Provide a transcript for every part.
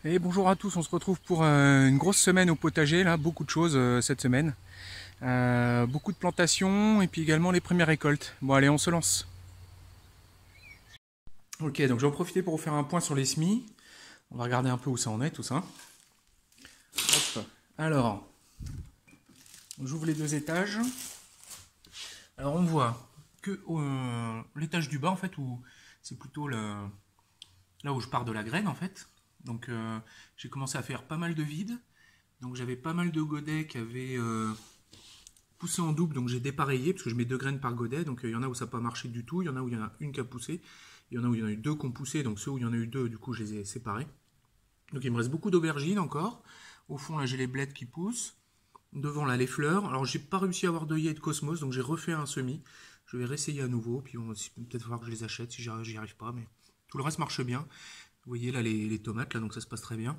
Et bonjour à tous, on se retrouve pour une grosse semaine au potager, là, beaucoup de choses cette semaine. Beaucoup de plantations et puis également les premières récoltes. Bon allez, on se lance. Ok, donc j'en profiter pour vous faire un point sur les semis. On va regarder un peu où ça en est tout ça. Hop. Alors, j'ouvre les deux étages. Alors on voit que l'étage du bas en fait, où c'est plutôt là où je pars de la graine en fait. Donc j'ai commencé à faire pas mal de vide. Donc j'avais pas mal de godets qui avaient poussé en double, donc j'ai dépareillé parce que je mets 2 graines par godet. Donc il y en a où ça n'a pas marché du tout, il y en a où il y en a une qui a poussé, il y en a où il y en a eu 2 qui ont poussé, donc ceux où il y en a eu 2, du coup je les ai séparés. Donc il me reste beaucoup d'aubergines encore. Au fond là j'ai les bleds qui poussent. Devant là les fleurs. Alors j'ai pas réussi à avoir d'œillets et de cosmos, donc j'ai refait un semis. Je vais réessayer à nouveau, puis on va peut-être falloir que je les achète si j'y arrive pas, mais tout le reste marche bien. Vous voyez là les tomates là, donc ça se passe très bien.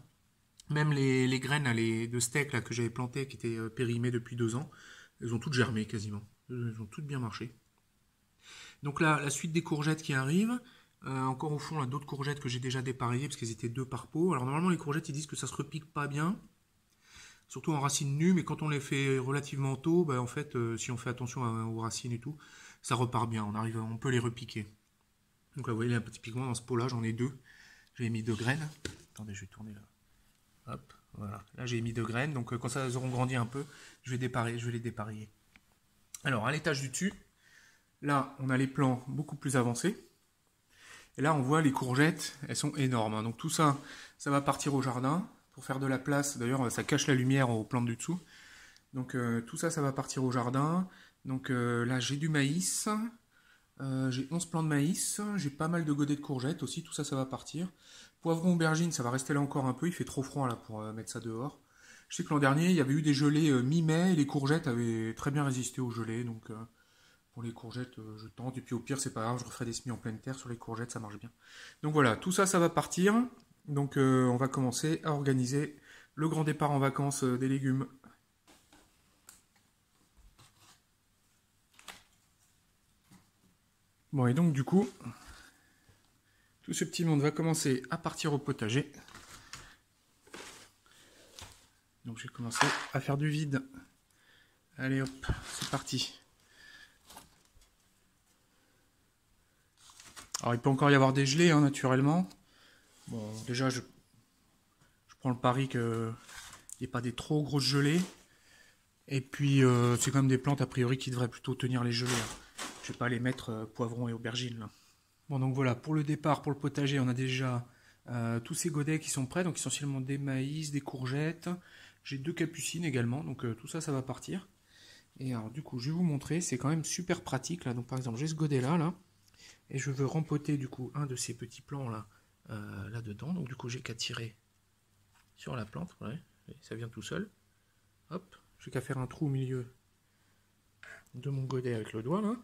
Même les graines là, de steak là, que j'avais plantées, qui étaient périmées depuis 2 ans, elles ont toutes germé quasiment. Elles ont toutes bien marché. Donc là, la suite des courgettes qui arrivent. Encore au fond, là, d'autres courgettes que j'ai déjà dépareillées parce qu'elles étaient 2 par pot. Alors normalement, les courgettes, ils disent que ça se repique pas bien, surtout en racines nues, mais quand on les fait relativement tôt, bah, en fait, si on fait attention aux racines et tout, ça repart bien. On peut les repiquer. Donc là, vous voyez, là, typiquement dans ce pot-là, j'en ai 2. J'ai mis 2 graines. Attendez, je vais tourner là. Hop, voilà. Là, j'ai mis 2 graines. Donc quand ça auront grandi un peu, je vais les dépareiller. Alors, à l'étage du dessus, là, on a les plants beaucoup plus avancés. Et là, on voit les courgettes, elles sont énormes, hein. Donc tout ça, ça va partir au jardin pour faire de la place. D'ailleurs, ça cache la lumière aux plantes du dessous. Donc tout ça, ça va partir au jardin. Donc là, j'ai du maïs. J'ai 11 plants de maïs. J'ai pas mal de godets de courgettes aussi. Tout ça, ça va partir. Poivron, aubergine, ça va rester là encore un peu. Il fait trop froid là pour mettre ça dehors. Je sais que l'an dernier, il y avait eu des gelées mi-mai et les courgettes avaient très bien résisté aux gelées. Donc pour les courgettes, je tente. Et puis au pire, c'est pas grave, je referai des semis en pleine terre sur les courgettes, ça marche bien. Donc voilà, tout ça, ça va partir. Donc on va commencer à organiser le grand départ en vacances des légumes. Bon, et donc du coup, tout ce petit monde va commencer à partir au potager. Donc j'ai commencé à faire du vide. Allez hop, c'est parti. Alors il peut encore y avoir des gelées, hein, naturellement. Bon, déjà je prends le pari qu'il n'y ait pas des trop grosses gelées. Et puis c'est quand même des plantes a priori qui devraient plutôt tenir les gelées, hein. Je vais pas les mettre poivrons et aubergines là. Bon donc voilà, pour le départ, pour le potager, on a déjà tous ces godets qui sont prêts, donc essentiellement des maïs, des courgettes. J'ai 2 capucines également, donc tout ça, ça va partir. Et alors du coup, je vais vous montrer, c'est quand même super pratique là. Donc par exemple, j'ai ce godet là, et je veux rempoter du coup un de ces petits plants là, là-dedans. Donc du coup, j'ai qu'à tirer sur la plante, ouais, et ça vient tout seul. Hop, j'ai qu'à faire un trou au milieu de mon godet avec le doigt là.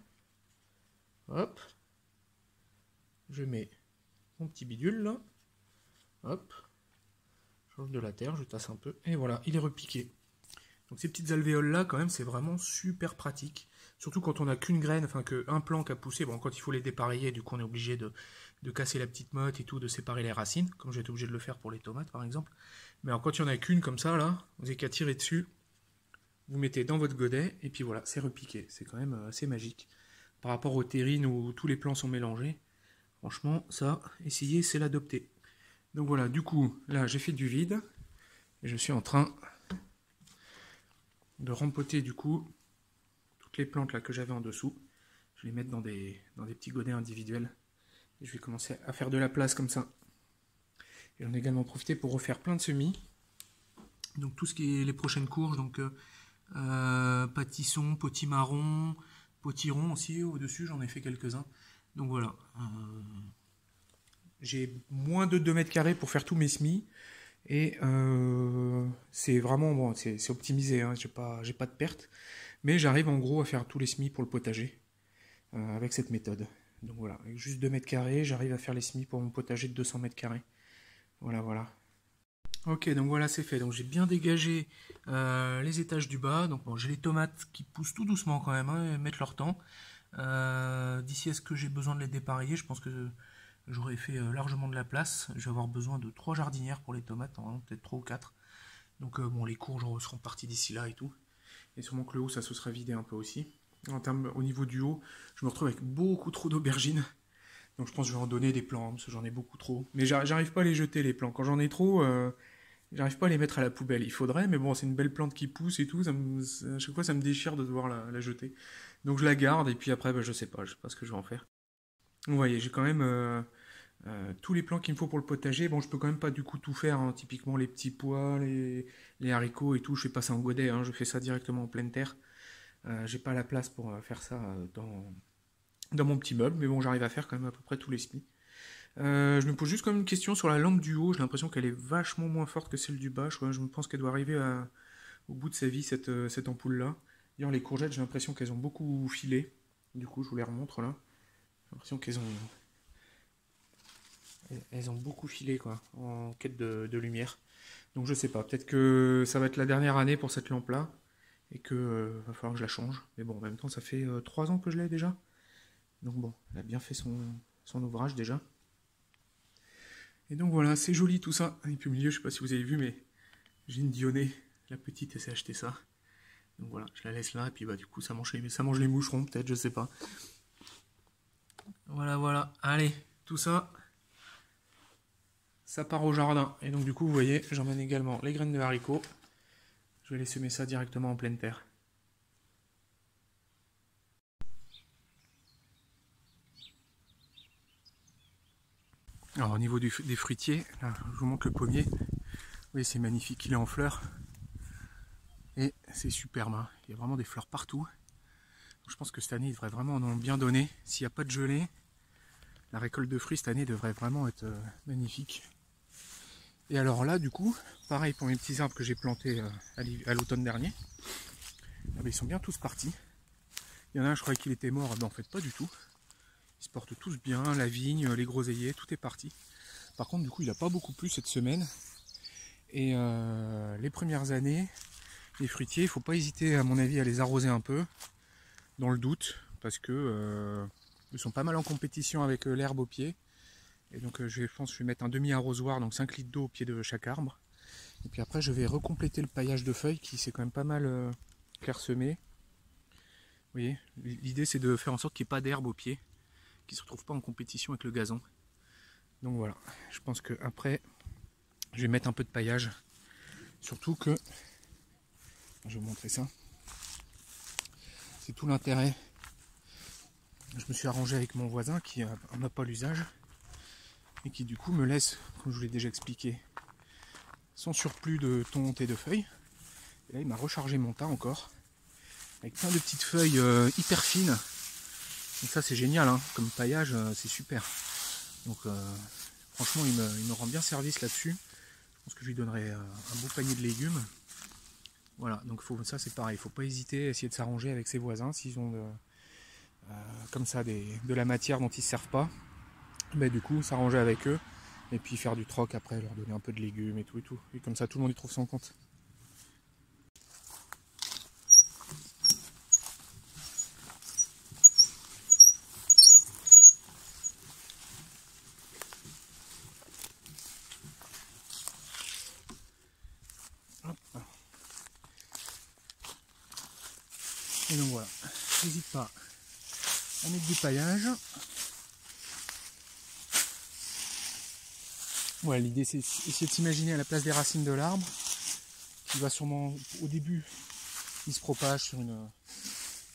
Hop, je mets mon petit bidule là. Hop, je change de la terre, je tasse un peu, et voilà, il est repiqué. Donc ces petites alvéoles là, quand même, c'est vraiment super pratique. Surtout quand on n'a qu'une graine, enfin qu'un plant qui a poussé. Bon, quand il faut les dépareiller, du coup on est obligé de casser la petite motte et tout, de séparer les racines, comme j'ai été obligé de le faire pour les tomates par exemple. Mais alors quand il n'y en a qu'une comme ça là, vous n'avez qu'à tirer dessus, vous mettez dans votre godet, et puis voilà, c'est repiqué. C'est quand même assez magique. Par rapport aux terrines où tous les plants sont mélangés, franchement, ça, essayez, c'est l'adopter. Donc voilà, du coup, là j'ai fait du vide, et je suis en train de rempoter du coup toutes les plantes là que j'avais en dessous. Je vais les mettre dans des petits godets individuels. Et je vais commencer à faire de la place comme ça. Et j'en ai également profité pour refaire plein de semis. Donc tout ce qui est les prochaines courges, donc pâtisson, potimarron, potiron aussi au-dessus, j'en ai fait quelques-uns. Donc voilà. J'ai moins de 2 mètres carrés pour faire tous mes semis. Et c'est vraiment bon, c'est optimisé, hein, j'ai pas de perte. Mais j'arrive en gros à faire tous les semis pour le potager avec cette méthode. Donc voilà, avec juste 2 mètres carrés, j'arrive à faire les semis pour mon potager de 200 mètres carrés. Voilà, voilà. Ok, donc voilà, c'est fait. Donc j'ai bien dégagé les étages du bas. Donc bon, j'ai les tomates qui poussent tout doucement quand même, hein, mettent leur temps. D'ici à ce que j'ai besoin de les dépareiller, je pense que j'aurais fait largement de la place. Je vais avoir besoin de 3 jardinières pour les tomates, peut-être 3 ou 4. Donc bon, les courges seront parties d'ici là et tout. Et sûrement que le haut, ça se sera vidé un peu aussi. Au niveau du haut, je me retrouve avec beaucoup trop d'aubergines. Donc je pense que je vais en donner des plants, parce que j'en ai beaucoup trop. Mais j'arrive pas à les jeter, les plants. Quand j'en ai trop, j'arrive pas à les mettre à la poubelle. Il faudrait, mais bon, c'est une belle plante qui pousse et tout. À chaque fois, ça me déchire de devoir la jeter. Donc je la garde, et puis après, bah, je sais pas ce que je vais en faire. Vous voyez, j'ai quand même tous les plants qu'il me faut pour le potager. Bon, je peux quand même pas du coup tout faire, hein. Typiquement les petits pois, les haricots et tout. Je fais pas ça en godet, hein. Je fais ça directement en pleine terre. J'ai pas la place pour faire ça dans mon petit meuble, mais bon, j'arrive à faire quand même à peu près tous les semis. Je me pose juste comme une question sur la lampe du haut. J'ai l'impression qu'elle est vachement moins forte que celle du bas. Je me pense qu'elle doit arriver au bout de sa vie, cette ampoule-là. D'ailleurs, les courgettes, j'ai l'impression qu'elles ont beaucoup filé. Du coup, je vous les remontre là. J'ai l'impression elles ont beaucoup filé, quoi, en quête de lumière. Donc je sais pas, peut-être que ça va être la dernière année pour cette lampe-là, et que va falloir que je la change. Mais bon, en même temps, ça fait 3 ans que je l'ai déjà. Donc bon, elle a bien fait son ouvrage déjà. Et donc voilà, c'est joli tout ça. Et puis au milieu, je sais pas si vous avez vu, mais j'ai une Dionée, la petite, elle s'est acheté ça. Donc voilà, je la laisse là, et puis bah du coup ça mange les moucherons, peut-être, je sais pas. Voilà, allez, tout ça, ça part au jardin. Et donc du coup, vous voyez, j'emmène également les graines de haricots. Je vais les semer ça directement en pleine terre. Alors au niveau des fruitiers, là, je vous montre le pommier. Oui, c'est magnifique, il est en fleurs. Et c'est superbe, hein. Il y a vraiment des fleurs partout. Je pense que cette année, il devrait vraiment en bien donner. S'il n'y a pas de gelée, la récolte de fruits cette année devrait vraiment être magnifique. Et alors là, du coup, pareil pour mes petits arbres que j'ai plantés à l'automne dernier. Ah ben, ils sont bien tous partis. Il y en a un, je croyais qu'il était mort. Ben, en fait, pas du tout. Ils se portent tous bien. La vigne, les groseilliers, tout est parti. Par contre, du coup, il n'a pas beaucoup plu cette semaine. Et les premières années, les fruitiers, il ne faut pas hésiter, à mon avis, à les arroser un peu, dans le doute, parce que ils sont pas mal en compétition avec l'herbe au pied. Et donc je pense que je vais mettre un demi-arrosoir, donc 5 litres d'eau au pied de chaque arbre. Et puis après, je vais recompléter le paillage de feuilles qui s'est quand même pas mal clairsemé. Vous voyez, l'idée c'est de faire en sorte qu'il n'y ait pas d'herbe au pied, qui ne se retrouve pas en compétition avec le gazon. Donc voilà, je pense que après, je vais mettre un peu de paillage. Surtout que, je vais vous montrer ça, c'est tout l'intérêt. Je me suis arrangé avec mon voisin qui n'en a pas l'usage et qui du coup me laisse, comme je vous l'ai déjà expliqué, son surplus de tonte et de feuilles. Et là il m'a rechargé mon tas encore, avec plein de petites feuilles hyper fines. Donc ça c'est génial, hein, comme paillage, c'est super. Donc franchement il me rend bien service là-dessus. Je pense que je lui donnerai un beau panier de légumes. Voilà, donc ça c'est pareil, il ne faut pas hésiter à essayer de s'arranger avec ses voisins s'ils ont comme ça de la matière dont ils ne se servent pas. Mais du coup s'arranger avec eux et puis faire du troc après, leur donner un peu de légumes et tout et tout. Et comme ça tout le monde y trouve son compte. Et donc voilà, n'hésite pas à mettre du paillage. Voilà, l'idée c'est essayer de s'imaginer à la place des racines de l'arbre, qui va sûrement, au début, il se propage sur une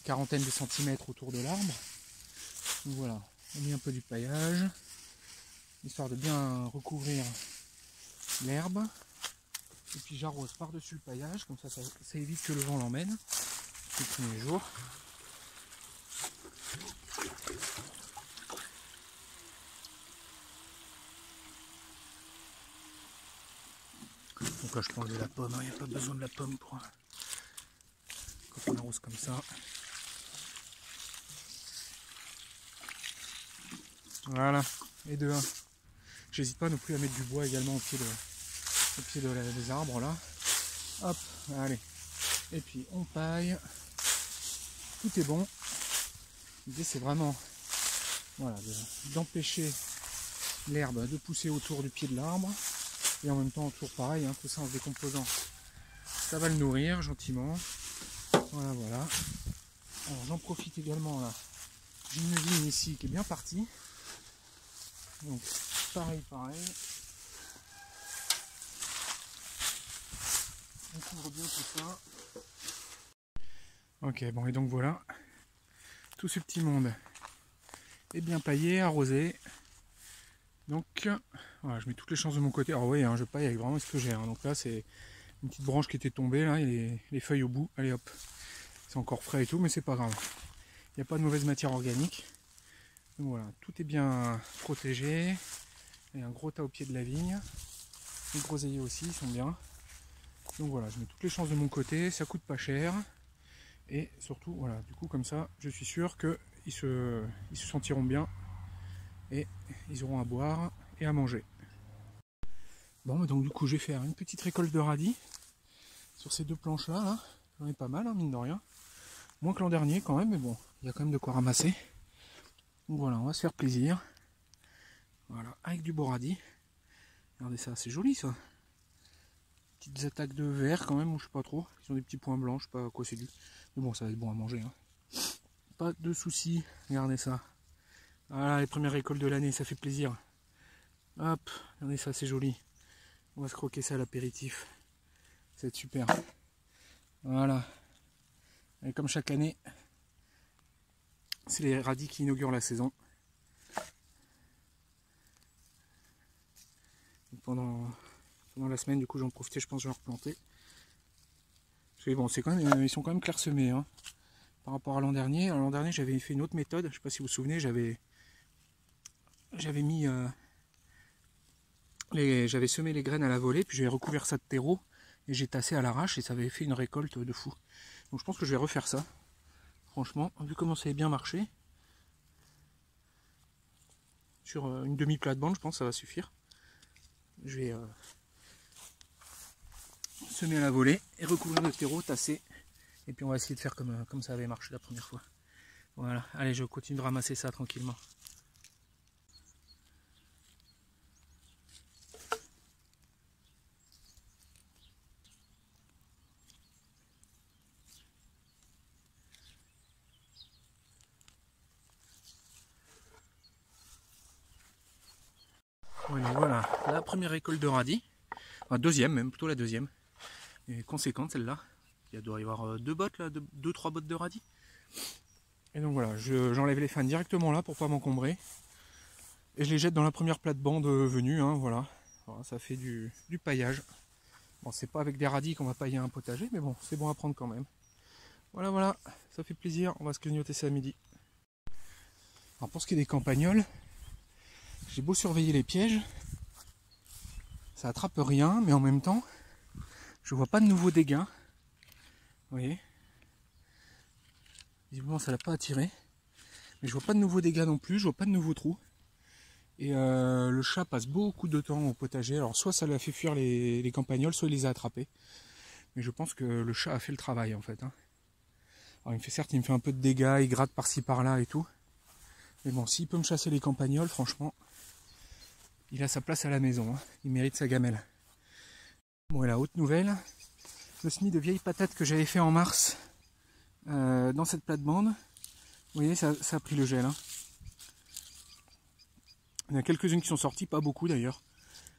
quarantaine de centimètres autour de l'arbre. Donc voilà, on met un peu du paillage, histoire de bien recouvrir l'herbe. Et puis j'arrose par-dessus le paillage, comme ça évite que le vent l'emmène les premiers jours. Donc là je prends de la pomme, il n'y a pas besoin de la pomme pour quand on arrose comme ça. Voilà, et de 1. J'hésite pas non plus à mettre du bois également au pied des arbres là. Hop, allez. Et puis on paille. Tout est bon. L'idée c'est vraiment voilà, d'empêcher l'herbe de pousser autour du pied de l'arbre. Et en même temps, toujours pareil, hein, tout ça en se décomposant. Ça va le nourrir gentiment. Voilà, voilà. Alors j'en profite également là. J'ai une vigne ici qui est bien partie. Donc pareil. On couvre bien tout ça. Ok, bon et donc voilà. Tout ce petit monde est bien paillé, arrosé. Donc voilà, je mets toutes les chances de mon côté. Alors oui, hein, je paille avec vraiment ce que j'ai. Hein. Donc là c'est une petite branche qui était tombée, là, et les feuilles au bout. Allez hop. C'est encore frais et tout, mais c'est pas grave. Il n'y a pas de mauvaise matière organique. Donc voilà, tout est bien protégé. Il y a un gros tas au pied de la vigne. Les groseilliers aussi, ils sont bien. Donc voilà, je mets toutes les chances de mon côté, ça coûte pas cher. Et surtout, voilà, du coup comme ça, je suis sûr qu'ils se sentiront bien. Et ils auront à boire et à manger. Bon, donc du coup, je vais faire une petite récolte de radis sur ces deux planches-là. Là. J'en ai pas mal, hein, mine de rien. Moins que l'an dernier quand même, mais bon, il y a quand même de quoi ramasser. Donc voilà, on va se faire plaisir. Voilà, avec du beau radis. Regardez ça, c'est joli ça. Petites attaques de vert quand même, ou je sais pas trop. Ils ont des petits points blancs, je sais pas à quoi c'est dû. Mais bon, ça va être bon à manger. Hein. Pas de soucis, regardez ça. Voilà, les premières récoltes de l'année, ça fait plaisir. Hop, regardez ça, c'est joli. On va se croquer ça à l'apéritif. C'est super. Voilà. Et comme chaque année, c'est les radis qui inaugurent la saison. Pendant la semaine, du coup, j'en profitais, je pense que je vais en replanter. Parce que bon, c'est quand même, ils sont quand même clairsemés hein, par rapport à l'an dernier. L'an dernier, j'avais fait une autre méthode. Je ne sais pas si vous vous souvenez, j'avais mis j'avais semé les graines à la volée, puis j'avais recouvert ça de terreau et j'ai tassé à l'arrache et ça avait fait une récolte de fou. Donc je pense que je vais refaire ça. Franchement, vu comment ça a bien marché, sur une demi-plate-bande, je pense que ça va suffire. Je vais semer à la volée et recouvrir de terreau, tasser. Et puis on va essayer de faire comme ça avait marché la première fois. Voilà, allez, je continue de ramasser ça tranquillement. Voilà, la première récolte de radis. Enfin, deuxième même, plutôt la deuxième. Et conséquente celle-là. Il doit y avoir deux bottes là, deux, trois bottes de radis. Et donc voilà, j'enlève les fans directement là pour pas m'encombrer. Et je les jette dans la première plate-bande venue, hein, voilà. Voilà. Ça fait du paillage. Bon, c'est pas avec des radis qu'on va pailler un potager, mais bon, c'est bon à prendre quand même. Voilà, voilà, ça fait plaisir, on va se clignoter ça à midi. Alors pour ce qui est des campagnols, j'ai beau surveiller les pièges, ça attrape rien, mais en même temps, je vois pas de nouveaux dégâts. Vous voyez, visiblement ça l'a pas attiré, mais je vois pas de nouveaux dégâts non plus, je vois pas de nouveaux trous. Et le chat passe beaucoup de temps au potager, alors soit ça l'a fait fuir les campagnols, soit il les a attrapés. Mais je pense que le chat a fait le travail en fait. Hein. Alors certes il me fait un peu de dégâts, il gratte par-ci par-là et tout. Mais bon, s'il peut me chasser les campagnols, franchement, il a sa place à la maison, hein. Il mérite sa gamelle. Bon, et la haute nouvelle, le semis de vieilles patates que j'avais fait en mars dans cette plate-bande, vous voyez, ça a pris le gel. Hein. Il y en a quelques-unes qui sont sorties, pas beaucoup d'ailleurs.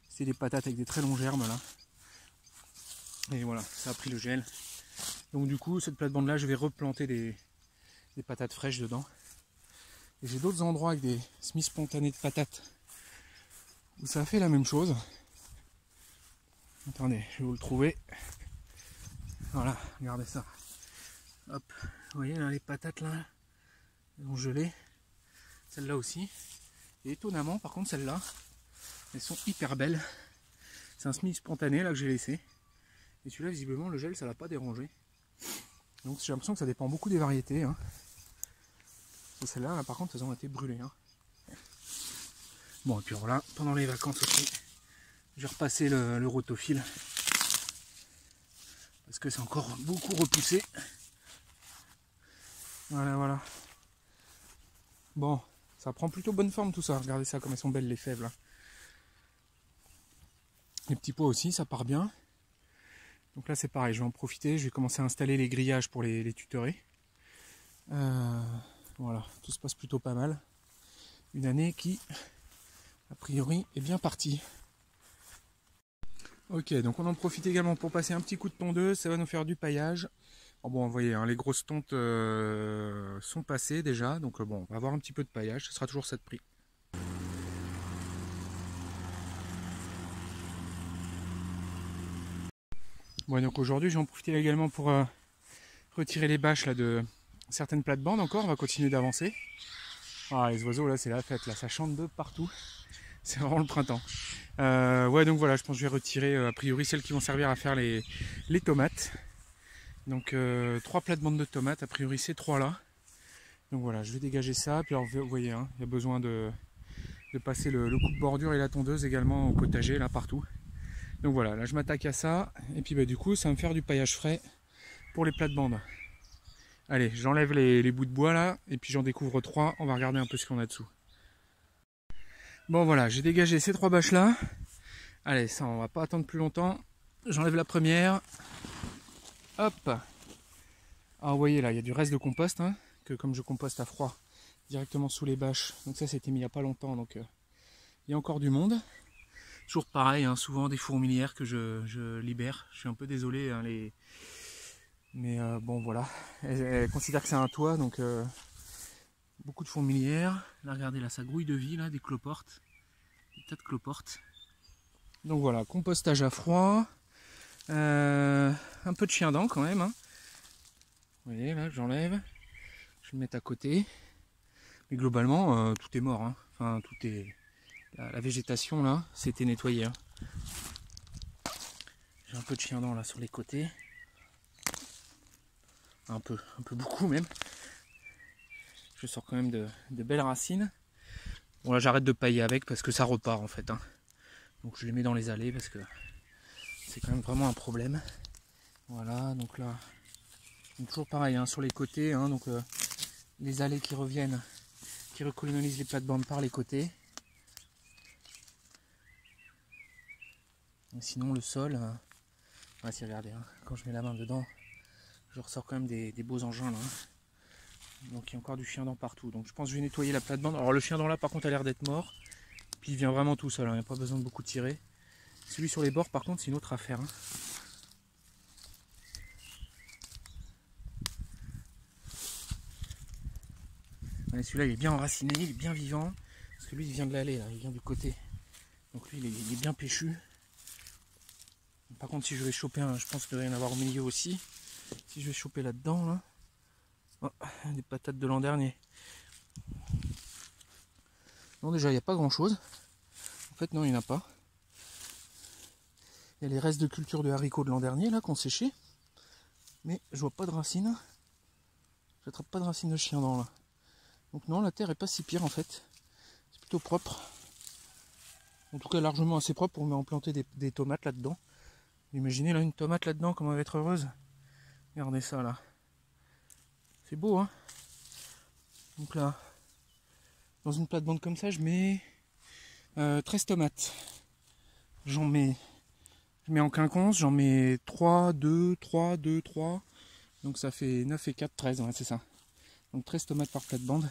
C'est des patates avec des très longs germes là. Et voilà, ça a pris le gel. Donc du coup, cette plate-bande là, je vais replanter des patates fraîches dedans. Et j'ai d'autres endroits avec des semis spontanés de patates où ça a fait la même chose. Attendez, je vais vous le trouver. Voilà, regardez ça. Hop, vous voyez là les patates là, elles ont gelé. Celle-là aussi. Et étonnamment, par contre, celles-là, elles sont hyper belles. C'est un semis spontané là que j'ai laissé. Et celui-là, visiblement, le gel, ça l'a pas dérangé. Donc j'ai l'impression que ça dépend beaucoup des variétés. Hein. Celles-là, là, par contre, elles ont été brûlées. Hein. Bon, et puis voilà, pendant les vacances aussi, je vais repasser le rotophile. Parce que c'est encore beaucoup repoussé. Voilà, voilà. Bon, ça prend plutôt bonne forme tout ça. Regardez ça, comme elles sont belles les fèves là. Les petits pois aussi, ça part bien. Donc là c'est pareil, je vais en profiter, je vais commencer à installer les grillages pour les tuterets. Voilà, tout se passe plutôt pas mal. Une année qui, a priori, est bien partie. Ok, donc on en profite également pour passer un petit coup de tondeuse, ça va nous faire du paillage. Bon, vous voyez, hein, les grosses tontes sont passées déjà, donc bon, on va avoir un petit peu de paillage, ce sera toujours ça de prix. Bon, donc aujourd'hui, je vais en profiter également pour retirer les bâches là, de certaines plates-bandes encore, on va continuer d'avancer. Ah, les oiseaux, là, c'est la fête, là, ça chante de partout. C'est vraiment le printemps. Ouais, donc voilà, je pense que je vais retirer a priori celles qui vont servir à faire les tomates. Donc 3 plates-bandes de tomates, a priori ces 3 là. Donc voilà, je vais dégager ça. Puis alors, vous voyez, hein, il y a besoin de passer le coup de bordure et la tondeuse également au potager, là, partout. Donc voilà, là je m'attaque à ça. Et puis bah, du coup, ça va me faire du paillage frais pour les plates-bandes. Allez, j'enlève les bouts de bois là, et puis j'en découvre 3. On va regarder un peu ce qu'on a dessous. Bon voilà, j'ai dégagé ces 3 bâches là. Allez, ça on va pas attendre plus longtemps. J'enlève la première. Hop. Ah vous voyez là, il y a du reste de compost, hein, que comme je composte à froid directement sous les bâches. Donc ça c'était mis il n'y a pas longtemps, donc il y a encore du monde. Toujours pareil, hein, souvent des fourmilières que je libère. Je suis un peu désolé, hein, mais bon voilà. Elle considère que c'est un toit, donc beaucoup de fourmilières. Là regardez, là ça grouille de vie, là, des cloportes. Des tas de cloportes. Donc voilà, compostage à froid. Un peu de chien-dent quand même. Hein. Vous voyez, là j'enlève. Je vais le mettre à côté. Mais globalement, tout est mort. Hein. Enfin, tout est... La végétation là, c'était nettoyé. Hein. J'ai un peu de chien-dent là sur les côtés. Un peu beaucoup même. Je sors quand même de belles racines. Bon là j'arrête de pailler avec parce que ça repart en fait. Hein. Donc je les mets dans les allées parce que c'est quand même vraiment un problème. Voilà, donc là, donc toujours pareil hein, sur les côtés. Hein, donc les allées qui reviennent, qui recolonisent les plates-bandes par les côtés. Et sinon le sol, ouais, si regardez, hein, quand je mets la main dedans, je ressors quand même des beaux engins là. Hein. Donc il y a encore du chien-dent partout. Donc je pense que je vais nettoyer la plate-bande. Alors le chien-dent là par contre a l'air d'être mort. Puis il vient vraiment tout seul, hein, il n'y a pas besoin de beaucoup tirer. Celui sur les bords par contre c'est une autre affaire. Hein. Celui-là il est bien enraciné, il est bien vivant. Parce que lui il vient de l'allée, il vient du côté. Donc lui il est bien péchu. Par contre si je vais choper un, je pense qu'il doit y en avoir au milieu aussi. Si je vais choper là-dedans, là. Oh, des patates de l'an dernier. Non déjà il n'y a pas grand chose. En fait non il n'y en a pas. Il y a les restes de culture de haricots de l'an dernier là qu'on séchait. Mais je vois pas de racines. J'attrape pas de racines de chien-dent là. Donc non, la terre est pas si pire en fait. C'est plutôt propre. En tout cas largement assez propre pour me planter des tomates là-dedans. Imaginez là une tomate là-dedans, comment elle va être heureuse. Regardez ça là. C'est beau hein. Donc là, dans une plate-bande comme ça, je mets 13 tomates. Je mets en quinconce, j'en mets 3, 2, 3, 2, 3. Donc ça fait 9 et 4, 13, ouais, c'est ça. Donc 13 tomates par plate-bande.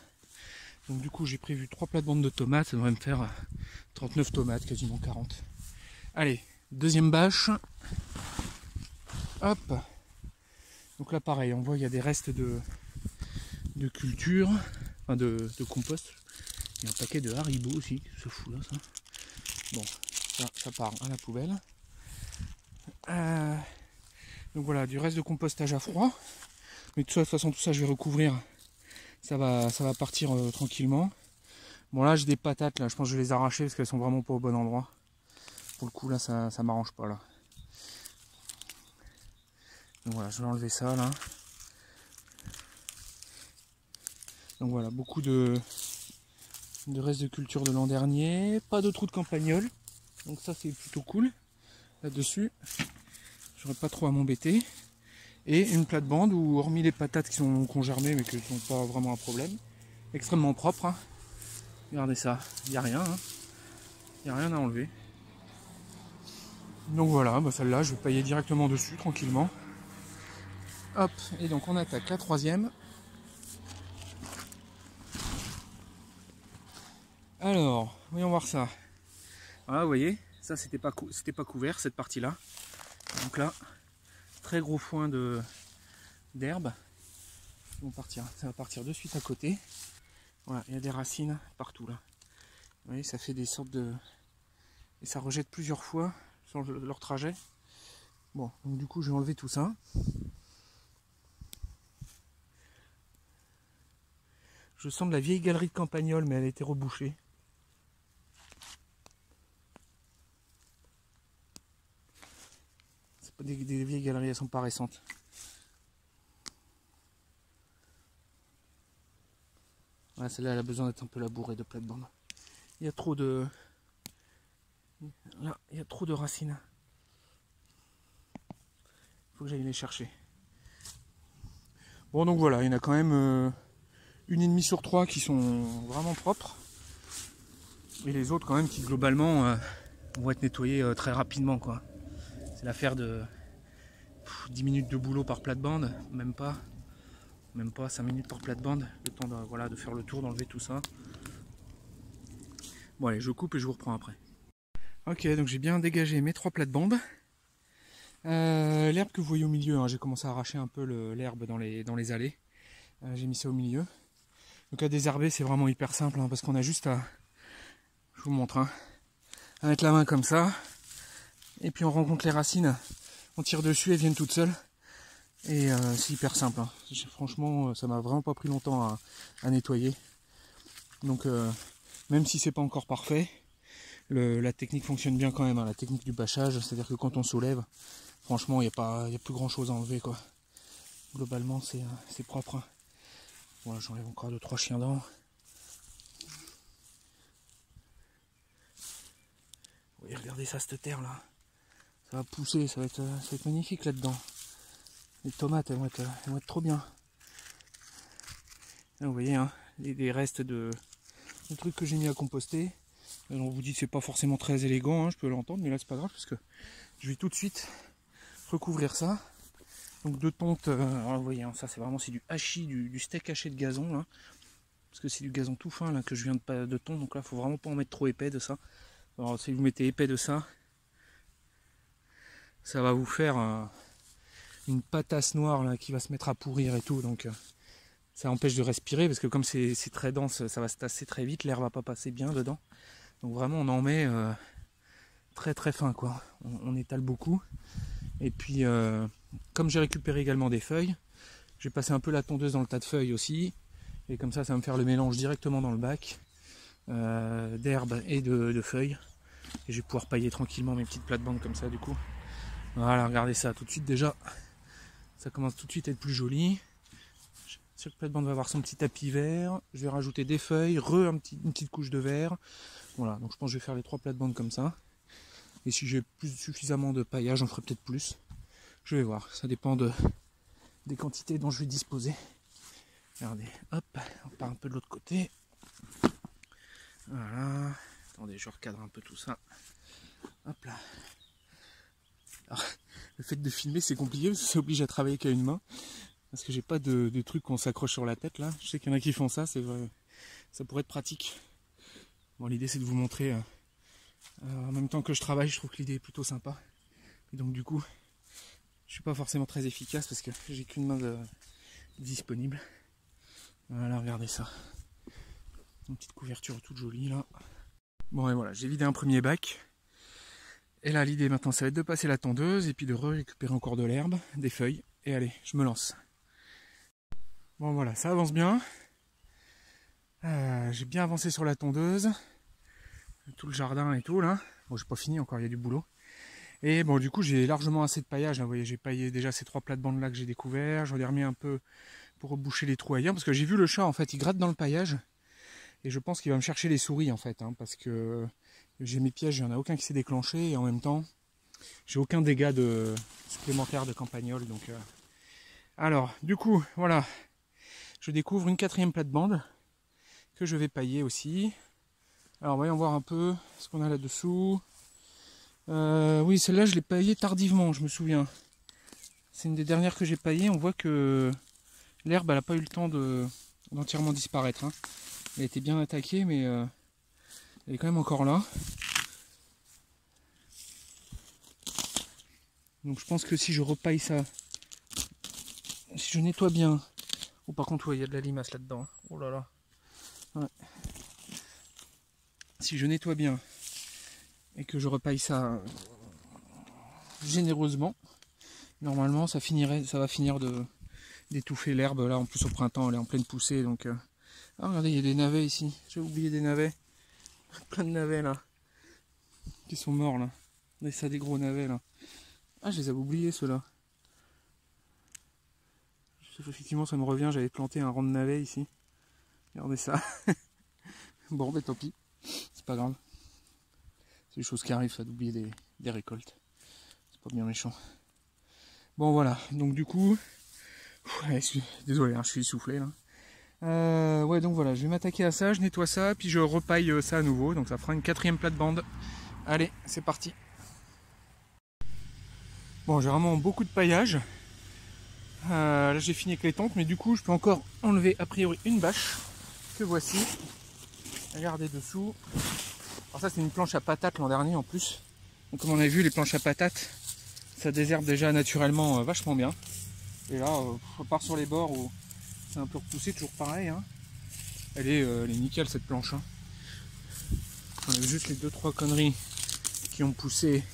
Donc du coup j'ai prévu 3 plates-bandes de tomates, ça devrait me faire 39 tomates, quasiment 40. Allez, deuxième bâche. Hop. Donc là pareil, on voit il y a des restes de culture, enfin de compost. Il y a un paquet de haribots aussi, c'est fou là ça. Bon, ça part à la poubelle. Donc voilà, du reste de compostage à froid. Mais de toute façon tout ça je vais recouvrir. Ça va partir tranquillement. Bon là j'ai des patates là, je pense que je vais les arracher parce qu'elles sont vraiment pas au bon endroit. Pour le coup là ça m'arrange pas là. Donc voilà, je vais enlever ça là. Donc voilà, beaucoup de restes de culture de l'an dernier. Pas de trou de campagnol. Donc ça c'est plutôt cool. Là-dessus, j'aurais pas trop à m'embêter. Et une plate-bande où, hormis les patates qui ont germé mais qui ne sont pas vraiment un problème, extrêmement propre. Hein. Regardez ça, il n'y a rien. Hein. Il n'y a rien à enlever. Donc voilà, bah celle-là, je vais pailler directement dessus, tranquillement. Hop, et donc on attaque la troisième. Alors, voyons voir ça. Voilà, vous voyez, ça c'était pas couvert, cette partie-là. Donc là, très gros foin d'herbe. Ça va partir de suite à côté. Voilà, il y a des racines partout là. Vous voyez, ça fait des sortes de... Et ça rejette plusieurs fois sur leur trajet. Bon, donc du coup, je vais enlever tout ça. Je sens de la vieille galerie de Campagnol, mais elle a été rebouchée. C'est pas des vieilles galeries, elles sont pas récentes. Ouais, celle-là, elle a besoin d'être un peu labourée de plate-bande. Il y a trop de... Là, il y a trop de racines. Il faut que j'aille les chercher. Bon, donc voilà, il y en a quand même 1,5 sur 3 qui sont vraiment propres. Et les autres, quand même, qui globalement vont être nettoyés très rapidement, quoi. C'est l'affaire de 10 minutes de boulot par plate-bande, même pas 5 minutes par plate-bande, le temps de, voilà, de faire le tour, d'enlever tout ça. Bon allez, je coupe et je vous reprends après. Ok, donc j'ai bien dégagé mes 3 plates-bandes. L'herbe que vous voyez au milieu, hein, j'ai commencé à arracher un peu l'herbe dans les allées. J'ai mis ça au milieu. Donc à désherber, c'est vraiment hyper simple, hein, parce qu'on a juste à... Je vous montre, hein, à mettre la main comme ça. Et puis on rencontre les racines, on tire dessus, elles viennent toutes seules. Et c'est hyper simple, hein. Franchement, ça m'a vraiment pas pris longtemps à nettoyer. Donc même si c'est pas encore parfait, la technique fonctionne bien quand même, hein, la technique du bâchage, c'est-à-dire que quand on soulève, franchement, il n'y a plus grand chose à enlever, quoi. Globalement, c'est propre, hein. Voilà, j'enlève encore 2-3 chiens dents. Oui, regardez ça, cette terre là. Ça va pousser, ça va être magnifique là-dedans. Les tomates, elles vont être trop bien. Là, vous voyez, hein, des restes de trucs que j'ai mis à composter. Alors, on vous dit que c'est pas forcément très élégant, hein, je peux l'entendre, mais là c'est pas grave parce que je vais tout de suite recouvrir ça. Donc de tonte, alors, vous voyez, hein, ça c'est vraiment du hachis, du steak haché de gazon là. Parce que c'est du gazon tout fin là que je viens de tonte, donc là faut vraiment pas en mettre trop épais de ça. Alors si vous mettez épais de ça, ça va vous faire une patasse noire là qui va se mettre à pourrir et tout, donc ça empêche de respirer parce que comme c'est très dense, ça va se tasser très vite, l'air va pas passer bien dedans. Donc vraiment on en met très très fin, quoi. On étale beaucoup. Et puis comme j'ai récupéré également des feuilles, j'ai passé un peu la tondeuse dans le tas de feuilles aussi. Et comme ça va me faire le mélange directement dans le bac d'herbe et de feuilles. Et je vais pouvoir pailler tranquillement mes petites plates-bandes comme ça du coup. Voilà, regardez ça tout de suite déjà. Ça commence tout de suite à être plus joli. Chaque plate-bande va avoir son petit tapis vert. Je vais rajouter des feuilles, une petite couche de verre. Voilà, donc je pense que je vais faire les 3 plates-bandes comme ça. Et si j'ai suffisamment de paillage, j'en ferai peut-être plus. Je vais voir, ça dépend des quantités dont je vais disposer. Regardez, hop, on part un peu de l'autre côté. Voilà. Attendez, je recadre un peu tout ça. Hop là. Alors, le fait de filmer, c'est compliqué parce que ça oblige à travailler qu'à une main. Parce que j'ai pas de truc qu'on s'accroche sur la tête là. Je sais qu'il y en a qui font ça, c'est vrai. Ça pourrait être pratique. Bon, l'idée c'est de vous montrer en même temps que je travaille. Je trouve que l'idée est plutôt sympa. Et donc du coup, je suis pas forcément très efficace parce que j'ai qu'une main disponible. Voilà, regardez ça. Une petite couverture toute jolie là. Bon et voilà, j'ai vidé un premier bac. Et là l'idée maintenant ça va être de passer la tondeuse et puis de récupérer encore de l'herbe, des feuilles. Et allez, je me lance. Bon voilà, ça avance bien. J'ai bien avancé sur la tondeuse. Tout le jardin et tout là. Bon, j'ai pas fini encore, il y a du boulot. Et bon, du coup, j'ai largement assez de paillage. Là, vous voyez, j'ai paillé déjà ces 3 plates-bandes là que j'ai découvert. J'en ai remis un peu pour reboucher les trous ailleurs. Parce que j'ai vu le chat, en fait, il gratte dans le paillage. Et je pense qu'il va me chercher les souris, en fait. Hein, parce que j'ai mes pièges, il n'y en a aucun qui s'est déclenché. Et en même temps, j'ai aucun dégât supplémentaire de campagnol. Donc, alors, du coup, voilà. Je découvre une 4e plate-bande que je vais pailler aussi. Alors, voyons voir un peu ce qu'on a là-dessous. Oui, celle-là, je l'ai paillée tardivement, je me souviens. C'est une des dernières que j'ai paillées. On voit que l'herbe, elle n'a pas eu le temps d'entièrement disparaître. Hein. Elle a été bien attaquée, mais elle est quand même encore là. Donc je pense que si je repaille ça, si je nettoie bien... Oh, par contre, il y a de la limace là-dedans. Oh là là. Ouais. Si je nettoie bien et que je repaille ça généreusement, normalement ça va finir d'étouffer l'herbe. Là, en plus au printemps, elle est en pleine poussée. Donc, ah, regardez, il y a des navets ici. J'ai oublié des navets. Plein de navets là. Qui sont morts là. Regardez ça, des gros navets là. Ah, je les avais oubliés ceux-là. Effectivement, ça me revient, j'avais planté un rang de navets ici. Regardez ça. Bon, ben tant pis. C'est pas grave. C'est des choses qui arrivent, ça, d'oublier des récoltes. C'est pas bien méchant. Bon, voilà. Donc, du coup... Désolé, hein, je suis essoufflé, là. Ouais, donc voilà, je vais m'attaquer à ça, je nettoie ça, puis je repaille ça à nouveau. Donc, ça fera une 4e plate-bande. Allez, c'est parti. Bon, j'ai vraiment beaucoup de paillage. Là j'ai fini avec les tontes, mais du coup je peux encore enlever a priori une bâche que voici. Regardez dessous. Alors ça c'est une planche à patates l'an dernier en plus. Donc comme on a vu, les planches à patates ça désherbe déjà naturellement vachement bien. Et là on part sur les bords où c'est un peu repoussé, toujours pareil. Hein. Elle est nickel cette planche. Hein. On a juste les 2-3 conneries qui ont poussé.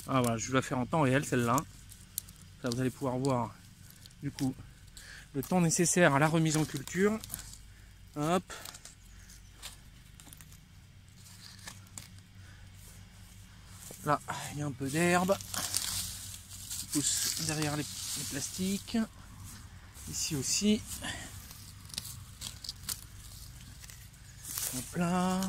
Ah voilà, je vais la faire en temps réel celle-là. Ça, vous allez pouvoir voir du coup le temps nécessaire à la remise en culture. Hop. Là, il y a un peu d'herbe. Pousse derrière les plastiques. Ici aussi. Hop là.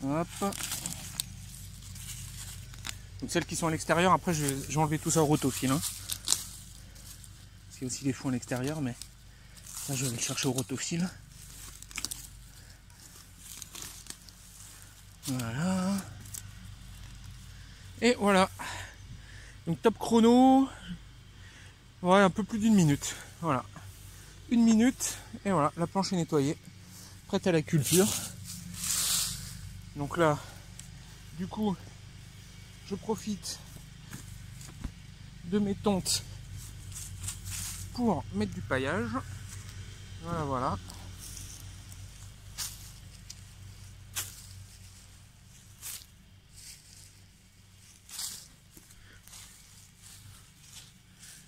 Hop. Donc celles qui sont à l'extérieur, après je vais enlever tout ça au rotofil. Hein. Il y a aussi des fonds à l'extérieur, mais là je vais le chercher au rotofil. Voilà. Et voilà. Donc top chrono. Ouais, un peu plus d'1 minute. Voilà. 1 minute. Et voilà, la planche est nettoyée. Prête à la culture. Donc là, du coup, je profite de mes tontes pour mettre du paillage. Voilà, voilà.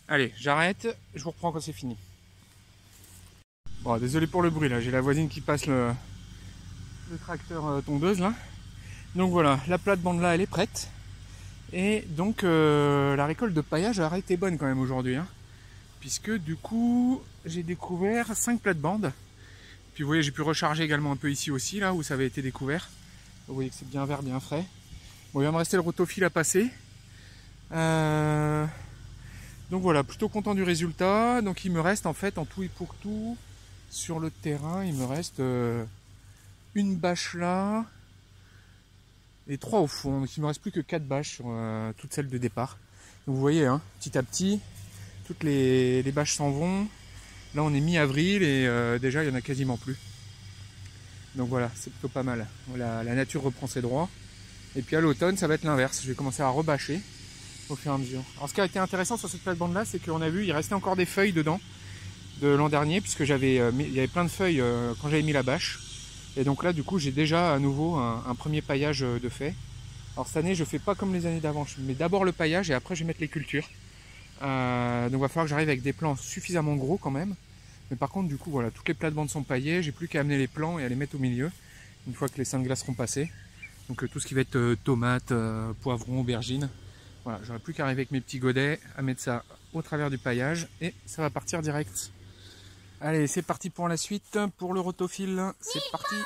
Allez, j'arrête, je vous reprends quand c'est fini. Bon, désolé pour le bruit là, j'ai la voisine qui passe le tracteur tondeuse là. Donc voilà, la plate-bande là, elle est prête. Et donc la récolte de paillage a été bonne quand même aujourd'hui. Hein, puisque du coup, j'ai découvert 5 plates-bandes. Puis vous voyez, j'ai pu recharger également un peu ici aussi, là où ça avait été découvert. Vous voyez que c'est bien vert, bien frais. Bon, il va me rester le rotofil à passer. Donc voilà, plutôt content du résultat. Donc il me reste en fait, en tout et pour tout, sur le terrain, il me reste une bâche là et 3 au fond. Donc il me reste plus que 4 bâches sur toutes celles de départ. Donc vous voyez, hein, petit à petit, toutes les bâches s'en vont. Là on est mi-avril et déjà il n'y en a quasiment plus. Donc voilà, c'est plutôt pas mal. La nature reprend ses droits. Et puis à l'automne, ça va être l'inverse. Je vais commencer à rebâcher au fur et à mesure. Alors ce qui a été intéressant sur cette plate-bande là, c'est qu'on a vu, il restait encore des feuilles dedans de l'an dernier, puisque il y avait plein de feuilles quand j'avais mis la bâche. Et donc là, du coup, j'ai déjà à nouveau un premier paillage de fait. Alors cette année, je fais pas comme les années d'avant. Je mets d'abord le paillage et après je vais mettre les cultures. Donc il va falloir que j'arrive avec des plants suffisamment gros quand même. Mais par contre, du coup, voilà, toutes les plates-bandes sont paillées. J'ai plus qu'à amener les plants et à les mettre au milieu une fois que les seins de glace seront passés. Donc tout ce qui va être tomates, poivrons, aubergines. Voilà, j'aurai plus qu'à arriver avec mes petits godets à mettre ça au travers du paillage et ça va partir direct. Allez, c'est parti pour la suite, pour le rotofil. C'est parti.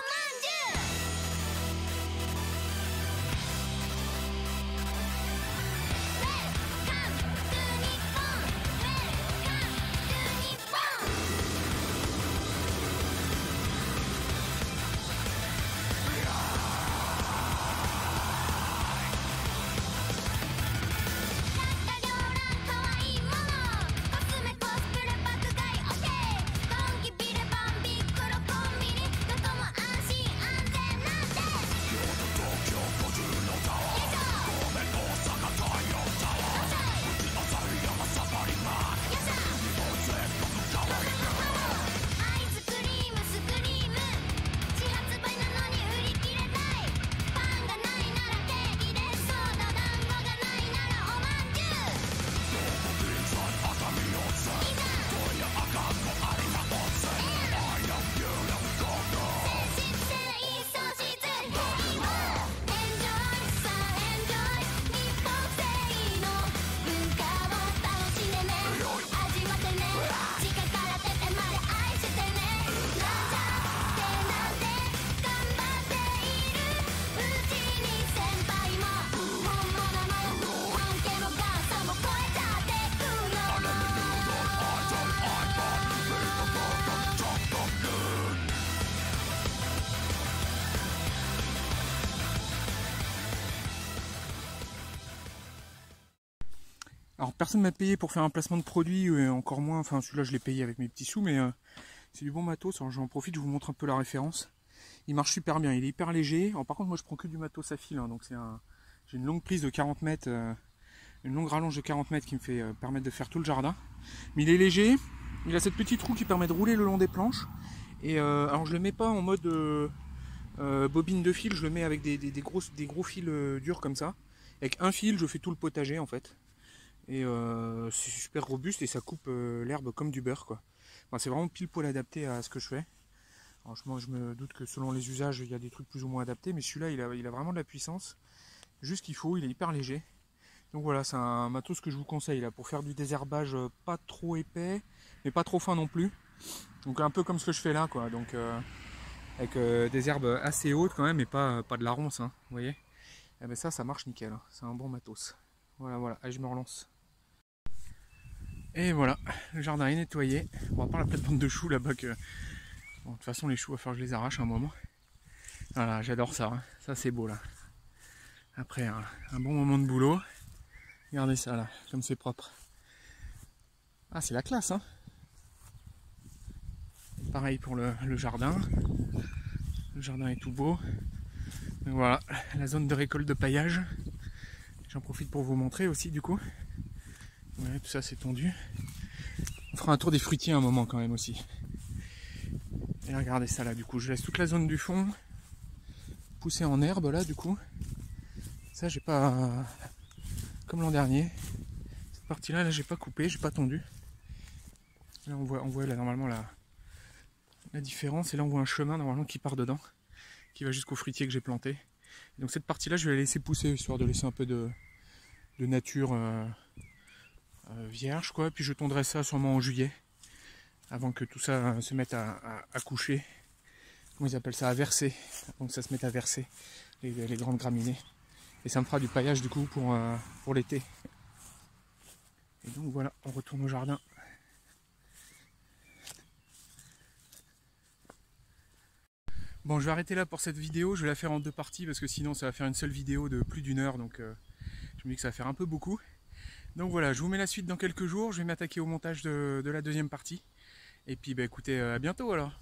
Alors personne m'a payé pour faire un placement de produit, encore moins, enfin celui-là je l'ai payé avec mes petits sous, mais c'est du bon matos. Alors j'en profite, je vous montre un peu la référence. Il marche super bien, il est hyper léger. Alors par contre moi je prends que du matos à fil, hein, donc j'ai une longue prise de 40 mètres, une longue rallonge de 40 mètres qui me fait permettre de faire tout le jardin. Mais il est léger, il a cette petite roue qui permet de rouler le long des planches. Et alors je le mets pas en mode bobine de fil, je le mets avec des gros fils durs comme ça. Avec un fil je fais tout le potager en fait. Et c'est super robuste et ça coupe l'herbe comme du beurre quoi. Enfin, c'est vraiment pile poil adapté à ce que je fais. Alors, je me doute que selon les usages il y a des trucs plus ou moins adaptés, mais celui-là il a vraiment de la puissance. Juste qu'il faut, il est hyper léger. Donc voilà, c'est un matos que je vous conseille là pour faire du désherbage pas trop épais, mais pas trop fin non plus. Donc un peu comme ce que je fais là quoi. Donc avec des herbes assez hautes quand même, mais pas de la ronce, hein, vous voyez. Et ben ça marche nickel, hein. C'est un bon matos. Voilà, allez je me relance. Et voilà, le jardin est nettoyé. Bon, à part la plate-bande de choux là-bas que... Bon, de toute façon les choux, il va falloir que je les arrache un moment. Voilà, j'adore ça, hein. Ça c'est beau là. Après un bon moment de boulot. Regardez ça là, comme c'est propre. Ah c'est la classe hein. Pareil pour le jardin. Le jardin est tout beau. Donc voilà, la zone de récolte de paillage. J'en profite pour vous montrer aussi du coup. Ouais, tout ça c'est tondu. On fera un tour des fruitiers un moment quand même aussi. Et regardez ça là du coup, je laisse toute la zone du fond pousser en herbe là du coup. Ça j'ai pas... Comme l'an dernier. Cette partie là, j'ai pas coupé, j'ai pas tondu. Là on voit là normalement la différence. Et là on voit un chemin normalement qui part dedans. Qui va jusqu'au fruitier que j'ai planté. Et donc cette partie là je vais la laisser pousser histoire de laisser un peu de nature vierge quoi. Puis je tondrai ça sûrement en juillet. Avant que tout ça se mette à coucher. Comment ils appellent ça? À verser. Donc ça se mette à verser les grandes graminées. Et ça me fera du paillage du coup pour l'été. Et donc voilà, on retourne au jardin. Bon, je vais arrêter là pour cette vidéo. Je vais la faire en deux parties parce que sinon ça va faire une seule vidéo de plus d'1 heure. Donc je me dis que ça va faire un peu beaucoup. Donc voilà, je vous mets la suite dans quelques jours. Je vais m'attaquer au montage de la deuxième partie. Et puis bah écoutez, à bientôt alors.